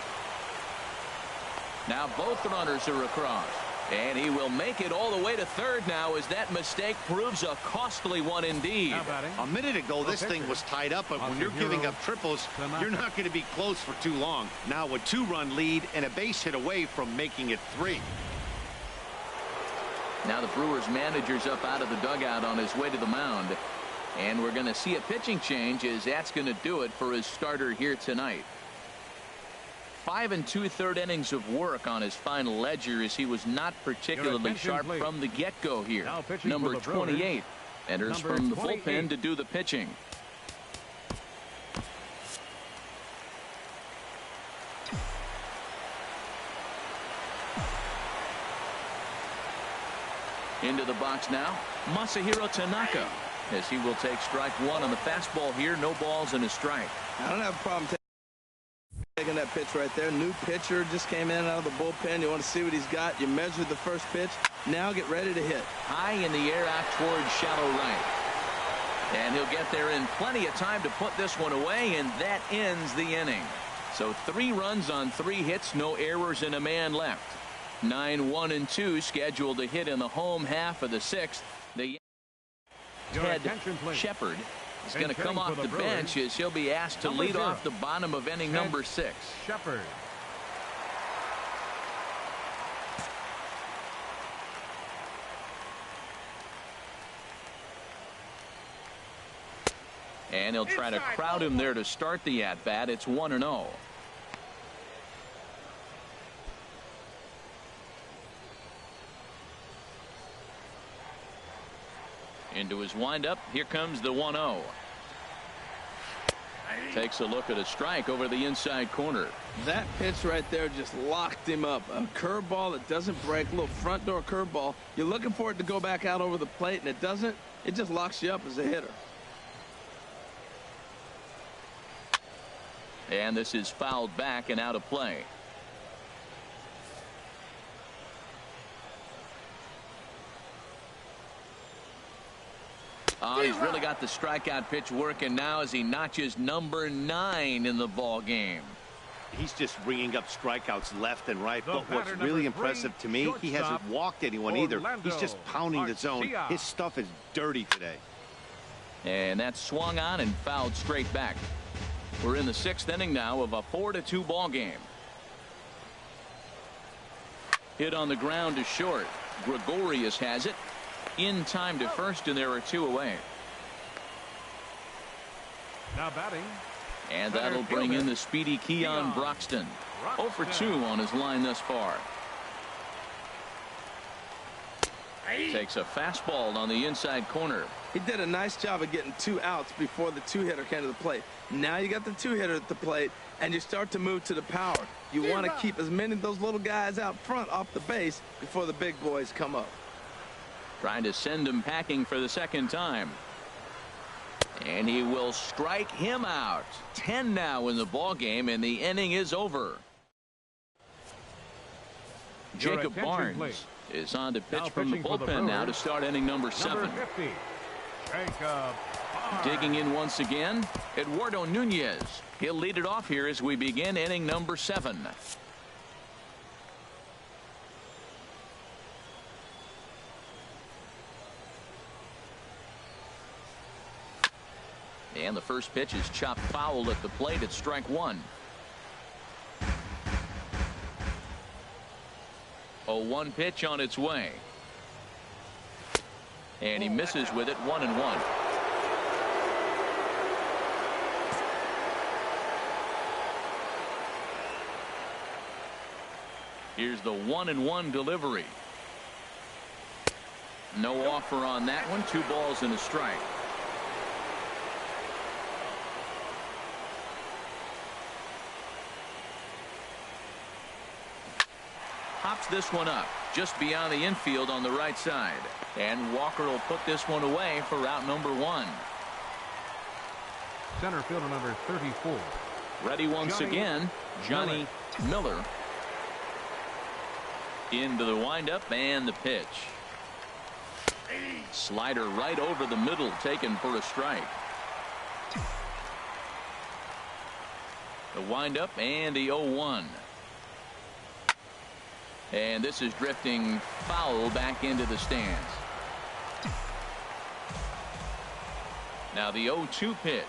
Now both runners are across. And he will make it all the way to third now as that mistake proves a costly one indeed. A minute ago, this thing was tied up, but when you're giving up triples, you're not going to be close for too long. Now a 2-run lead and a base hit away from making it 3. Now the Brewers manager's up out of the dugout on his way to the mound. And we're going to see a pitching change as that's going to do it for his starter here tonight. 5 2/3 innings of work on his final ledger as he was not particularly sharp from the get-go here. Number 28 enters from the bullpen to do the pitching. Into the box now, Masahiro Tanaka, as he will take strike 1 on the fastball here. No balls and a strike. I don't have a problem taking that pitch right there. New pitcher just came in out of the bullpen. You want to see what he's got. You measured the first pitch. Now get ready to hit. High in the air out towards shallow right. And he'll get there in plenty of time to put this one away, and that ends the inning. So 3 runs on 3 hits, no errors, and a man left. 9, 1, and 2 scheduled to hit in the home half of the 6th. The Ted Shepard is going to come off the bench as he'll be asked to lead off the bottom of inning number 6. Shepard. And he'll try to crowd him there to start the at-bat. It's 1-0. Into his windup. Here comes the 1-0. Takes a look at a strike over the inside corner. That pitch right there just locked him up. A curveball that doesn't break, a little front door curveball. You're looking for it to go back out over the plate, and it doesn't. It just locks you up as a hitter. And this is fouled back and out of play. Oh, he's really got the strikeout pitch working now as he notches number 9 in the ball game. He's just bringing up strikeouts left and right. But what's really impressive to me, he hasn't walked anyone either. He's just pounding the zone. His stuff is dirty today. And that's swung on and fouled straight back. We're in the 6th inning now of a 4-2 ball game. Hit on the ground to short. Gregorius has it. In time to first, and there are 2 away. Now batting. And that'll bring in the speedy Keon Broxton. 0 for 2 on his line thus far. Takes a fastball on the inside corner. He did a nice job of getting 2 outs before the 2-hitter came to the plate. Now you got the 2-hitter at the plate, and you start to move to the power. You want to keep as many of those little guys out front off the base before the big boys come up. Trying to send him packing for the second time. And he will strike him out. 10 now in the ball game, and the inning is over. Jacob Barnes is on to pitch from the bullpen now to start inning number 7. Number 50, Jacob Barnes. Digging in once again, Eduardo Nunez. He'll lead it off here as we begin inning number 7. And the first pitch is chopped foul at the plate at strike 1. 0-1 pitch on its way. And he misses with it. 1-1. Here's the 1-1 delivery. No offer on that one. 2 balls and a strike. Pops this one up just beyond the infield on the right side. And Walker will put this one away for route number 1. Center fielder number 34. Ready once again, Johnny Miller. Into the windup and the pitch. Slider right over the middle, taken for a strike. The windup and the 0-1. And this is drifting foul back into the stands. Now the 0-2 pitch.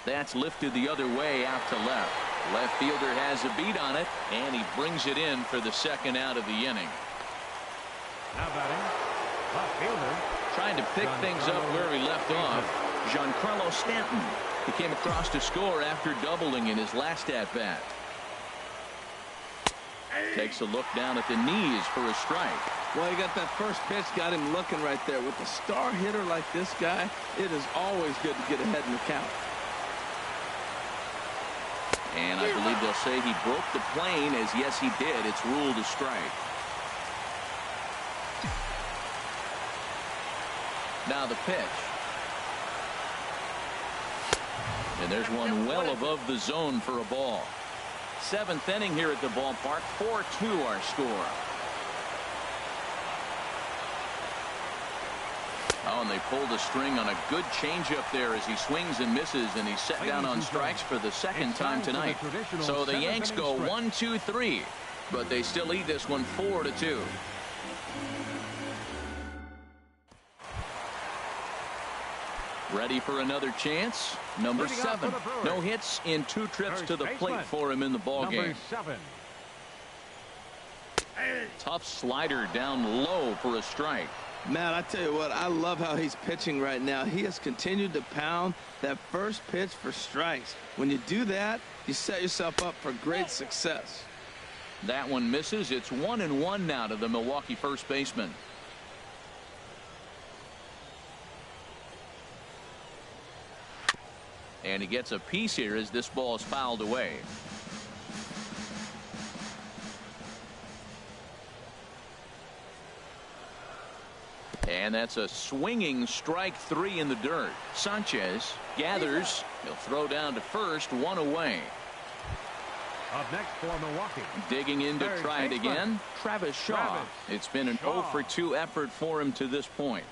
That's lifted the other way out to left. Left fielder has a beat on it, and he brings it in for the second out of the inning. Now batting, left fielder. Trying to pick things up where he left off, Giancarlo Stanton. He came across to score after doubling in his last at-bat. Takes a look down at the knees for a strike. Well, he got that first pitch, got him looking right there. With a star hitter like this guy, it is always good to get ahead in the count. And I believe they'll say he broke the plane, as yes he did. It's ruled a strike. Now the pitch. And there's one well above the zone for a ball. 7th inning here at the ballpark. 4-2 our score. Oh, and they pulled a string on a good changeup there as he swings and misses, and he's set down on strikes for the second time tonight. So the Yanks go 1-2-3, but they still lead this one 4-2. Ready for another chance. Number 7. No hits in 2 trips to the plate for him in the ball game. Tough slider down low for a strike. Matt, I tell you what, I love how he's pitching right now. He has continued to pound that first pitch for strikes. When you do that, you set yourself up for great success. That one misses. It's 1-1 now to the Milwaukee first baseman. And he gets a piece here as this ball is fouled away. And that's a swinging strike 3 in the dirt. Sanchez gathers. He'll throw down to first. 1 away. Up next for Milwaukee. Digging in to try it again. Travis Shaw. It's been an 0-for-2 effort for him to this point.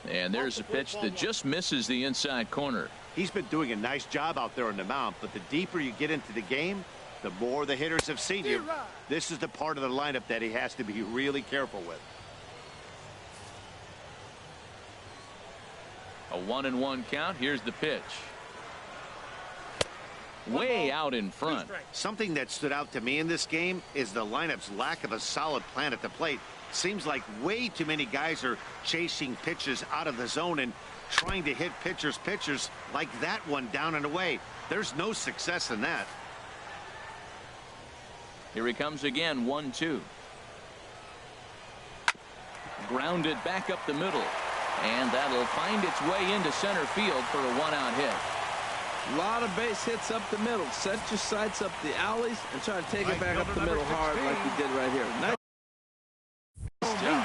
And there's a pitch that just misses the inside corner. He's been doing a nice job out there on the mound, but the deeper you get into the game, the more the hitters have seen you. This is the part of the lineup that he has to be really careful with. A 1-1 count. Here's the pitch. Way out in front. Something that stood out to me in this game is the lineup's lack of a solid plan at the plate. Seems like way too many guys are chasing pitches out of the zone and trying to hit pitchers like that one down and away. There's no success in that. Here he comes again. 1-2. grounded back up the middle. And that'll find its way into center field for a one-out hit. A lot of base hits up the middle. Set your sights up the alleys and try to take it back up the middle hard like you did right here. Nice job.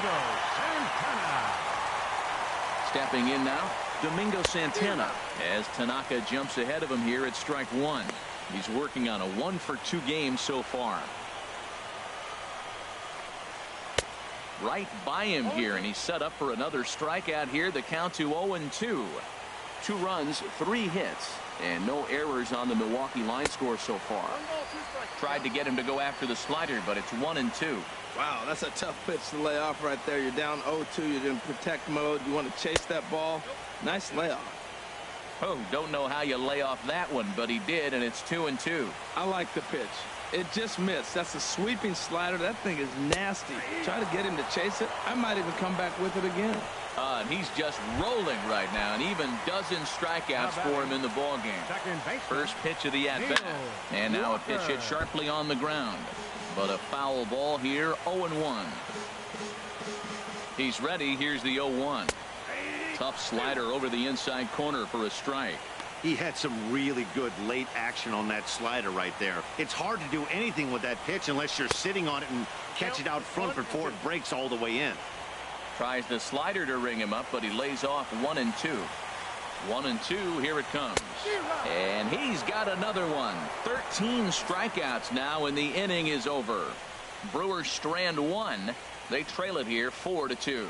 Stepping in now, Domingo Santana, as Tanaka jumps ahead of him here at strike one. He's working on a 1-for-2 game so far. Right by him here, and he's set up for another strikeout here. The count to 0-2. 2 runs, 3 hits, and no errors on the Milwaukee line score so far. Tried to get him to go after the slider, but it's 1-2. Wow, that's a tough pitch to lay off right there. You're down 0-2. You're in protect mode. You want to chase that ball. Nice layoff. Oh, don't know how you lay off that one, but he did, and it's 2-2. I like the pitch. It just missed. That's a sweeping slider. That thing is nasty. Try to get him to chase it. I might even come back with it again. And he's just rolling right now, and even dozen strikeouts for him in the ball game. First pitch of the at-bat. And now a pitch hit sharply on the ground. But a foul ball here, 0-1. He's ready. Here's the 0-1. Tough slider over the inside corner for a strike. He had some really good late action on that slider right there. It's hard to do anything with that pitch unless you're sitting on it and catch it out front before it breaks all the way in. Tries the slider to ring him up, but he lays off 1-2. 1-2, here it comes. And he's got another one. 13 strikeouts now, and the inning is over. Brewers strand 1. They trail it here 4-2.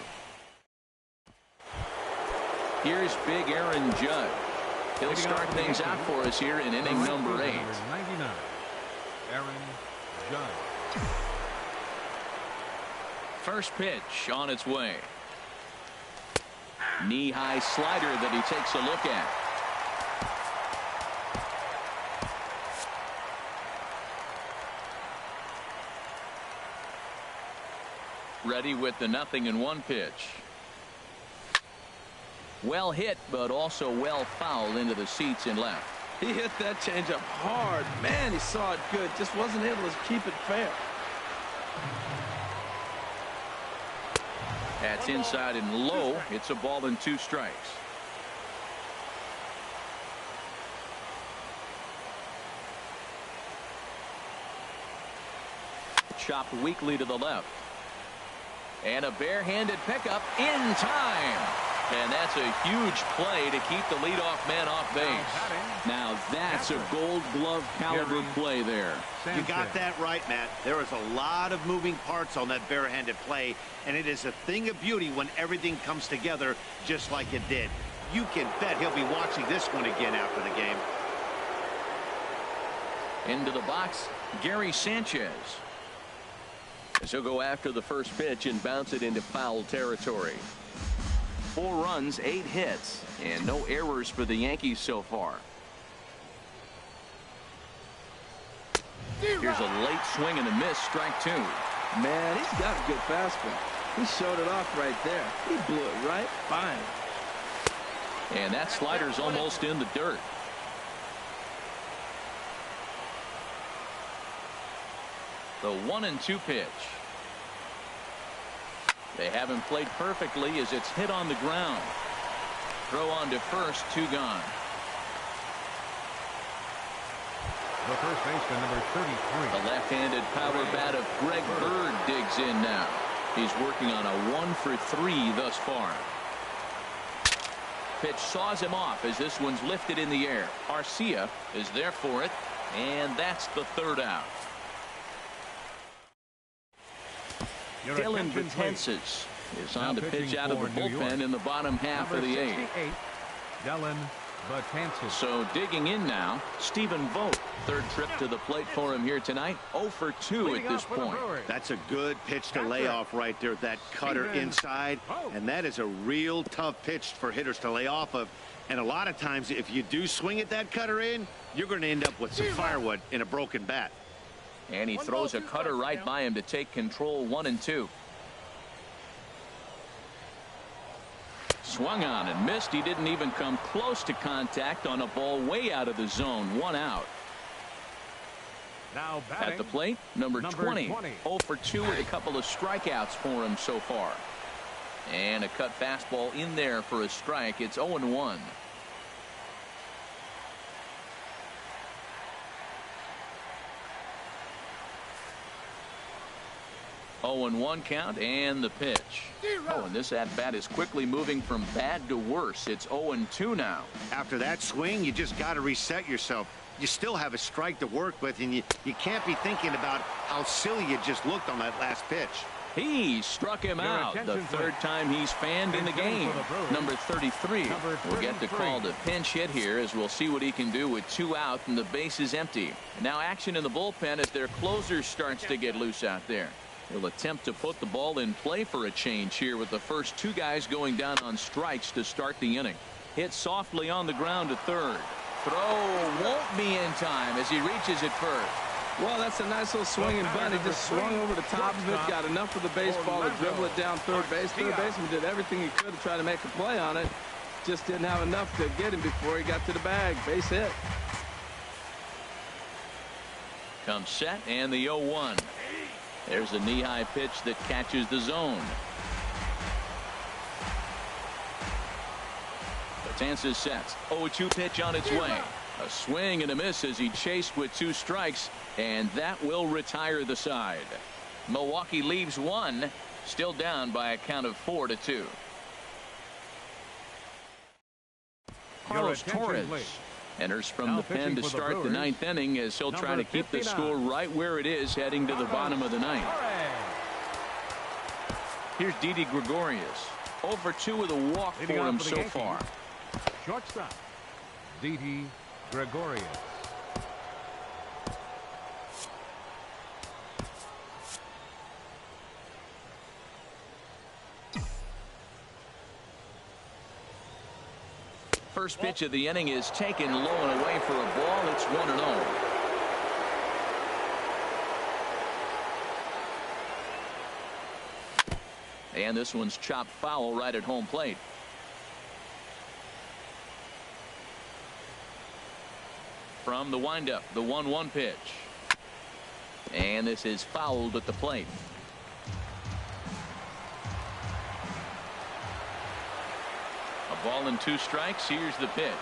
Here's big Aaron Judge. He'll start things out for us here in inning number 8. 99. Aaron Judge. First pitch on its way. Knee-high slider that he takes a look at. Ready with the 0-1 pitch. Well hit, but also well fouled into the seats and left. He hit that changeup hard. Man, he saw it good. Just wasn't able to keep it fair. That's inside and low. It's a ball and 2 strikes. Chopped weakly to the left. And a barehanded pickup in time. And that's a huge play to keep the leadoff man off base. Now that's a Gold Glove caliber play there. You got that right, Matt. There is a lot of moving parts on that barehanded play, and it is a thing of beauty when everything comes together just like it did. You can bet he'll be watching this one again after the game. Into the box, Gary Sanchez. As he'll go after the first pitch and bounce it into foul territory. 4 runs, 8 hits, and no errors for the Yankees so far. Here's a late swing and a miss, strike 2. Man, he's got a good fastball. He showed it off right there. He blew it right by him. And that slider's almost in the dirt. The 1-2 pitch. They have him played perfectly as it's hit on the ground. Throw on to first, 2 gone. The first baseman, number 33. The left-handed power bat of Greg Bird digs in now. He's working on a 1-for-3 thus far. Pitch saws him off as this one's lifted in the air. Arcia is there for it, and that's the 3rd out. Dylan Betances is on the pitch out of the bullpen in the bottom half of the 8th. Dylan Betances. So digging in now, Stephen Vogt. 3rd trip to the plate for him here tonight. 0-for-2 at this point. That's a good pitch to lay off right there. That cutter inside. And that is a real tough pitch for hitters to lay off of. And a lot of times if you do swing at that cutter in, you're going to end up with some firewood in a broken bat. And he throws a cutter right by him to take control. 1-2. Swung on and missed. He didn't even come close to contact on a ball way out of the zone. 1 out. Now batting, at the plate, number 20. 0-for-2 with a couple of strikeouts for him so far. And a cut fastball in there for a strike. It's 0-1. 0-1 count and the pitch. Oh, and this at-bat is quickly moving from bad to worse. It's 0-2 now. After that swing, you just got to reset yourself. You still have a strike to work with, and you can't be thinking about how silly you just looked on that last pitch. He struck him out. The third time he's fanned in the game. Number 33 will get the call to pinch hit here, as we'll see what he can do with 2 out and the base is empty. Now action in the bullpen as their closer starts to get loose out there. He'll attempt to put the ball in play for a change here with the first 2 guys going down on strikes to start the inning. Hit softly on the ground to third. Throw won't be in time as he reaches it first. Well, that's a nice little swing and bunt. He just swung over the top of it, got enough of the baseball to dribble it down third base. Third baseman did everything he could to try to make a play on it. Just didn't have enough to get him before he got to the bag. Base hit. Comes set and the 0-1. There's a knee-high pitch that catches the zone. Betances sets. 0-2 pitch on its way. A swing and a miss as he chased with 2 strikes, and that will retire the side. Milwaukee leaves 1, still down by a count of 4-2. Carlos Torres enters from the pen to start the 9th inning as he'll try to keep the score right where it is heading to the bottom of the 9th. Here's Didi Gregorius. 0-2 with a walk for him so far. Shortstop, Didi Gregorius. First pitch of the inning is taken low and away for a ball. It's 1-0. And this one's chopped foul right at home plate. From the windup, the 1-1 pitch. And this is fouled at the plate. A ball and 2 strikes. Here's the pitch.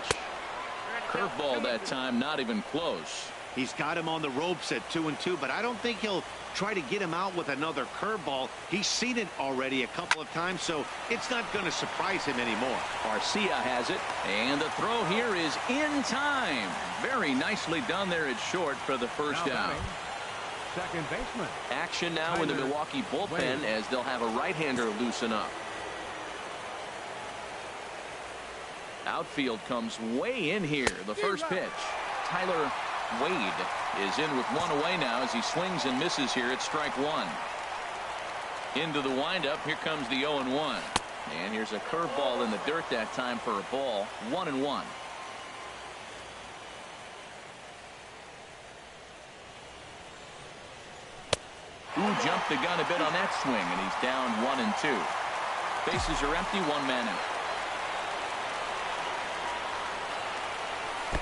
Curveball that time, not even close. He's got him on the ropes at 2-2, but I don't think he'll try to get him out with another curveball. He's seen it already a couple of times, so it's not going to surprise him anymore. Garcia has it, and the throw here is in time. Very nicely done there at short for the first out. Second baseman. Action now in the Milwaukee bullpen as they'll have a right-hander loosen up. Outfield comes way in here. The first pitch. Tyler Wade is in with 1 away now as he swings and misses here at strike 1. Into the windup. Here comes the 0-1. And here's a curveball in the dirt that time for a ball. 1-1. Who jumped the gun a bit on that swing, and he's down 1-2. Bases are empty. 1 man out.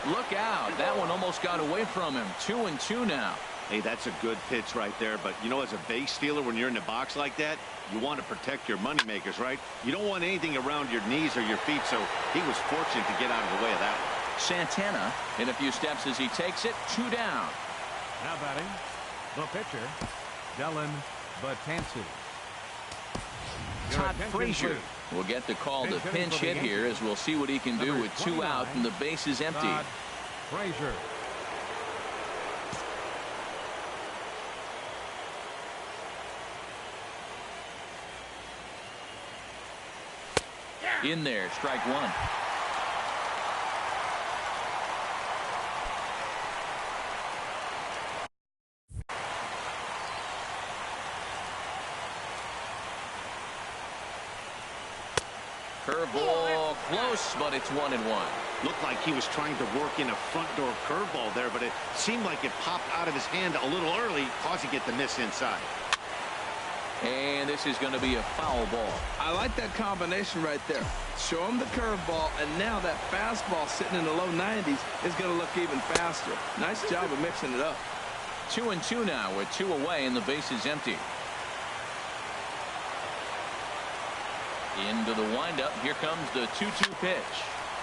Look out. That one almost got away from him. 2-2 now. Hey, that's a good pitch right there. But, you know, as a base stealer, when you're in the box like that, you want to protect your moneymakers, right? You don't want anything around your knees or your feet, so he was fortunate to get out of the way of that one. Santana in a few steps as he takes it. 2 down. Now batting, the pitcher, Dellin Betances. Todd Frazier will get the call to pinch hit here as we'll see what he can do with 2 out and the base is empty. Todd Frazier. In there, strike 1. Curveball close, but it's 1-1. Looked like he was trying to work in a front door curveball there, but it seemed like it popped out of his hand a little early, causing it to miss inside. And this is going to be a foul ball. I like that combination right there. Show him the curveball, and now that fastball sitting in the low 90s is going to look even faster. Nice job of mixing it up. 2-2 now with 2 away and the base is empty. Into the windup. Here comes the 2-2 pitch.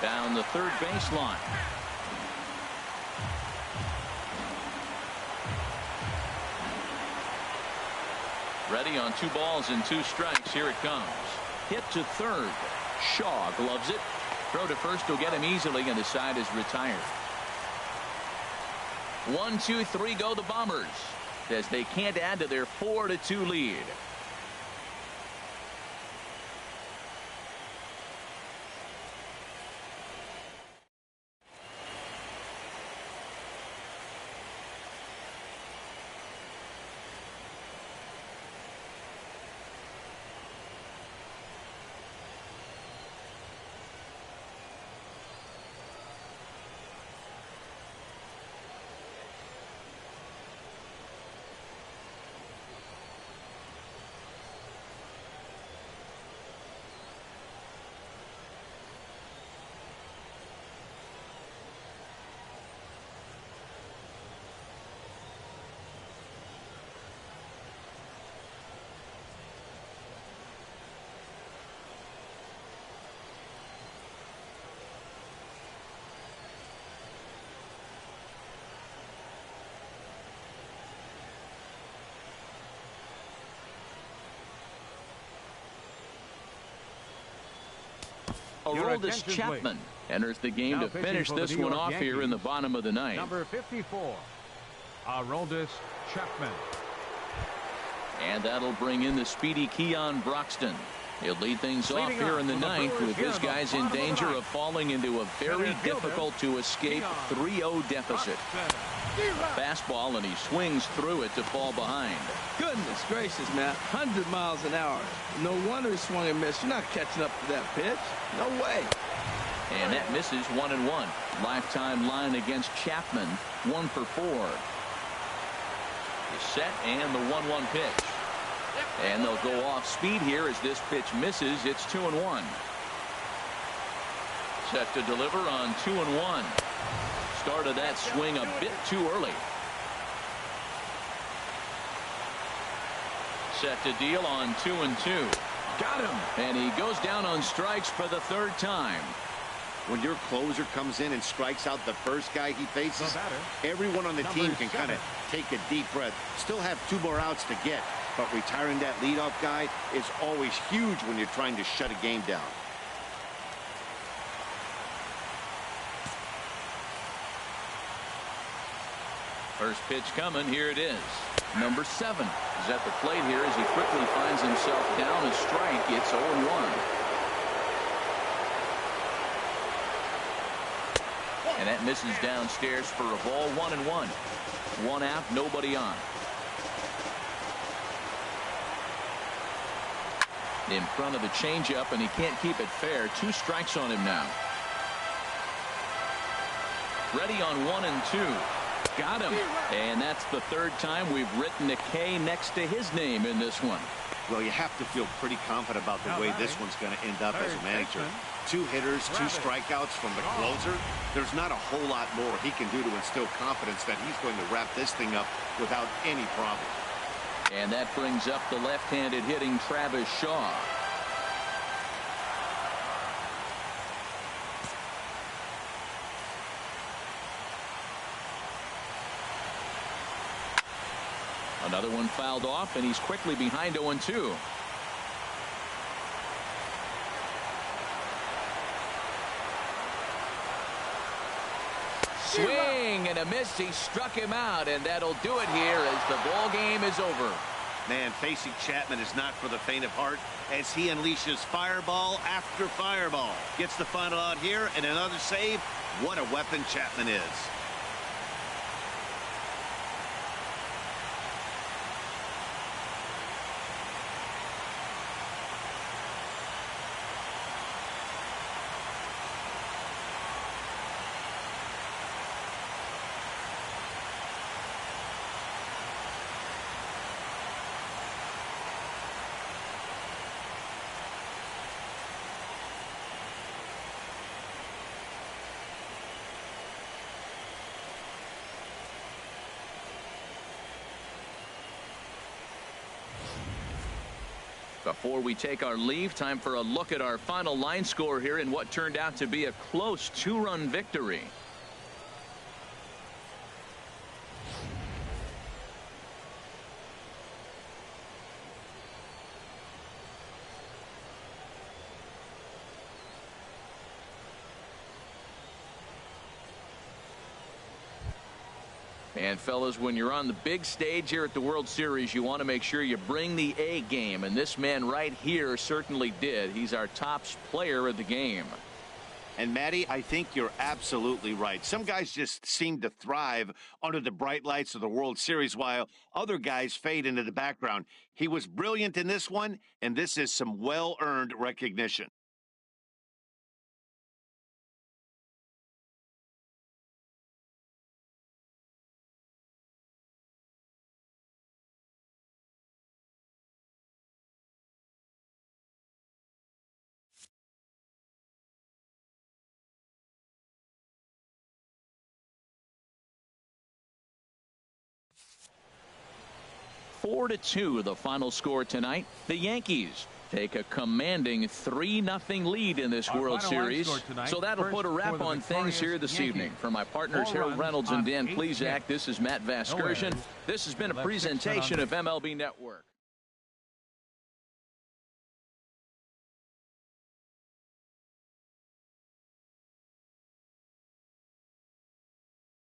Down the third baseline. Ready on 2 balls and 2 strikes. Here it comes. Hit to third. Shaw gloves it. Throw to first will get him easily, and the side is retired. 1, 2, 3 go the Bombers as they can't add to their 4-2 lead. Aroldis Chapman enters the game to finish this one off here in the bottom of the ninth. Number 54, Aroldis Chapman. And that'll bring in the speedy Keon Broxton. He'll lead things off here in the ninth with his guys in danger of falling into a very difficult to escape 3-0 deficit. Fastball, and he swings through it to fall behind. Goodness gracious, man. 100 miles an hour. No wonder he swung and missed. You're not catching up to that pitch. No way. And that misses 1-1. Lifetime line against Chapman, 1 for 4. The set and the 1-1 pitch. And they'll go off speed here as this pitch misses. It's 2-1. Set to deliver on 2-1. Started that swing a bit too early. Set to deal on 2-2. Got him. And he goes down on strikes for the 3rd time. When your closer comes in and strikes out the first guy he faces, everyone on the team can kind of take a deep breath. Still have 2 more outs to get, but retiring that leadoff guy is always huge when you're trying to shut a game down. First pitch coming. Here it is. Number 7 is at the plate here as he quickly finds himself down a strike. It's 0-1. And that misses downstairs for a ball. 1-1. 1 out, nobody on. In front of the changeup, and he can't keep it fair. 2 strikes on him now. Ready on 1 and 2. Got him. And that's the 3rd time we've written a K next to his name in this one. Well, you have to feel pretty confident about the way this one's going to end up as a manager. 2 hitters, 2 strikeouts from the closer. There's not a whole lot more he can do to instill confidence that he's going to wrap this thing up without any problem. And that brings up the left-handed hitting Travis Shaw. Another one fouled off, and he's quickly behind 0-2. Swing and a miss. He struck him out, and that'll do it here as the ball game is over. Man, facing Chapman is not for the faint of heart as he unleashes fireball after fireball. Gets the final out here and another save. What a weapon Chapman is. Before we take our leave, time for a look at our final line score here in what turned out to be a close 2-run victory. And fellas, when you're on the big stage here at the World Series, you want to make sure you bring the A game, and this man right here certainly did. He's our top player of the game. And Matty, I think you're absolutely right. Some guys just seem to thrive under the bright lights of the World Series while other guys fade into the background. He was brilliant in this one, and this is some well-earned recognition. Four to 2, the final score tonight. The Yankees take a commanding 3-0 lead in this World Series. So that'll put a wrap on things here this evening. For my partners Harold Reynolds and Dan Plesac, this is Matt Vasgersian. This has been a presentation of MLB Network.